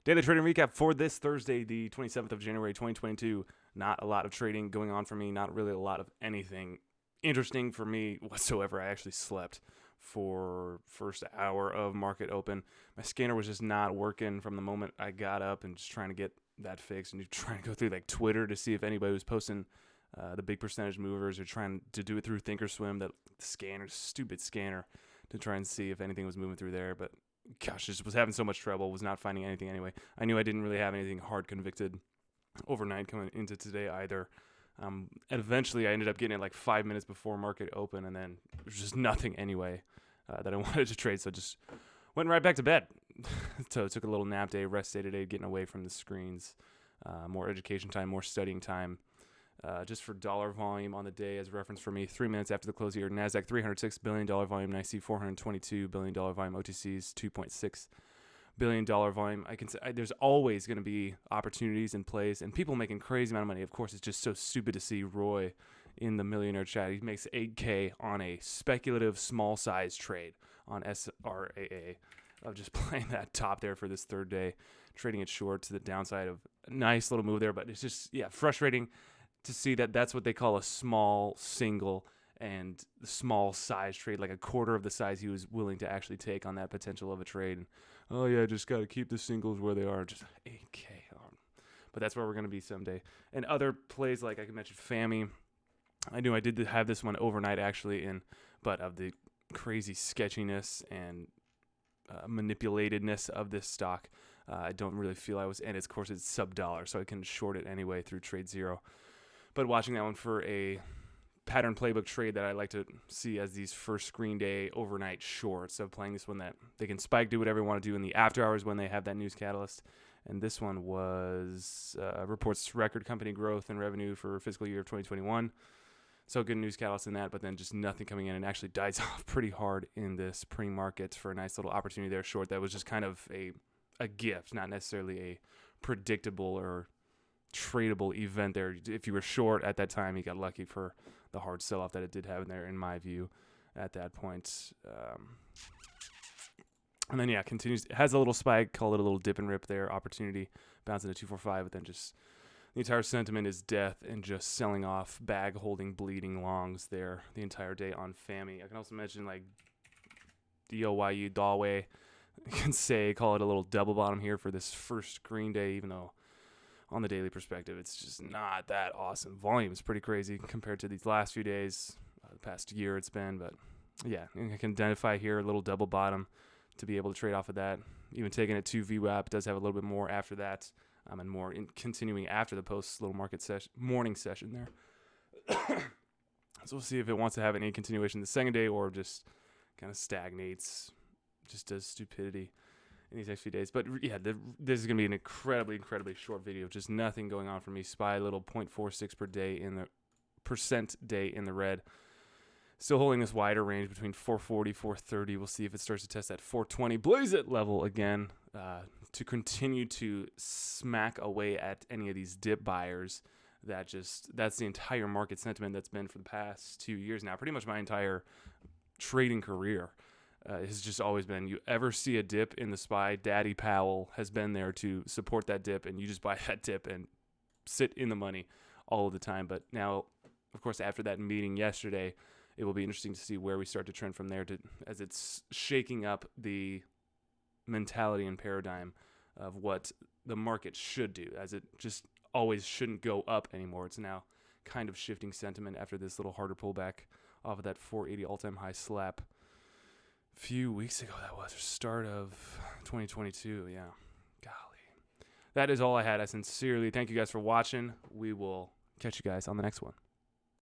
Daily trading recap for this Thursday, the 27th of January, 2022. Not a lot of trading going on for me. Not really a lot of anything interesting for me whatsoever. I actually slept for first hour of market open. My scanner was just not working from the moment I got up and just trying to get that fixed and trying to go through like Twitter to see if anybody was posting the big percentage movers or trying to do it through Thinkorswim, that scanner, stupid scanner, to try and see if anything was moving through there. But gosh, just was having so much trouble, was not finding anything anyway. I knew I didn't really have anything hard convicted overnight coming into today either. And eventually I ended up getting it like 5 minutes before market open, and then there's just nothing anyway that I wanted to trade. So just went right back to bed. So took a little nap day, rest day today, getting away from the screens, more education time, more studying time. Just for dollar volume on the day as reference for me, 3 minutes after the close here, NASDAQ $306 billion volume, NYSE $422 billion volume, OTCs $2.6 billion volume. I can say there's always going to be opportunities in plays and people making crazy amount of money. Of course, it's just so stupid to see Roy in the millionaire chat. He makes $8K on a speculative small size trade on SRRA of just playing that top there for this third day, trading it short to the downside of a nice little move there. But it's just, frustrating to see that that's what they call a small single and the small size trade, like a quarter of the size he was willing to actually take on that potential of a trade. And, oh yeah, just got to keep the singles where they are, just 8K. But that's where we're going to be someday. And other plays, like I could mention FAMI. I knew I did have this one overnight actually, but of the crazy sketchiness and manipulatedness of this stock, I don't really feel I was, and of course it's sub-dollar, so I can short it anyway through Trade Zero. But watching that one for a pattern playbook trade that I like to see as these first screen day overnight shorts. So playing this one that they can spike, do whatever they want to do in the after hours when they have that news catalyst. And this one was reports record company growth and revenue for fiscal year of 2021. So good news catalyst in that, but then just nothing coming in, and actually dies off pretty hard in this pre-market for a nice little opportunity there short. That was just kind of a gift, not necessarily a predictable or tradable event there. If you were short at that time, you got lucky for the hard sell-off that it did have in there, in my view, at that point. And then, continues. It has a little spike, call it a little dip and rip there, opportunity, bouncing to 245, but then just the entire sentiment is death and just selling off, bag holding, bleeding longs there the entire day on FAMI. I can also mention like DOYU, Dawei. You can say, call it a little double bottom here for this first screen day, even though on the daily perspective, it's just not that awesome. Volume is pretty crazy compared to these last few days, the past year it's been. But yeah, I can identify here a little double bottom to be able to trade off of that. Even taking it to VWAP does have a little bit more after that, and more continuing after the post little market morning session there. So we'll see if it wants to have any continuation the second day or just kind of stagnates, just does stupidity in these next few days. But yeah, this is going to be an incredibly short video. Just nothing going on for me. SPY little 0.46 per day in the percent day in the red. Still holding this wider range between 440, 430. We'll see if it starts to test that 420 blaze it level again to continue to smack away at any of these dip buyers. That's the entire market sentiment that's been for the past 2 years now. Pretty much my entire trading career. Has just always been, you ever see a dip in the SPY, Daddy Powell has been there to support that dip, and you just buy that dip and sit in the money all of the time. But now, of course, after that meeting yesterday, it will be interesting to see where we start to trend from there as it's shaking up the mentality and paradigm of what the market should do, as it just always shouldn't go up anymore. It's now kind of shifting sentiment after this little harder pullback off of that 480 all-time high slap few weeks ago. That was the start of 2022. Yeah, golly. That is all I had. I sincerely thank you guys for watching. We will catch you guys on the next one.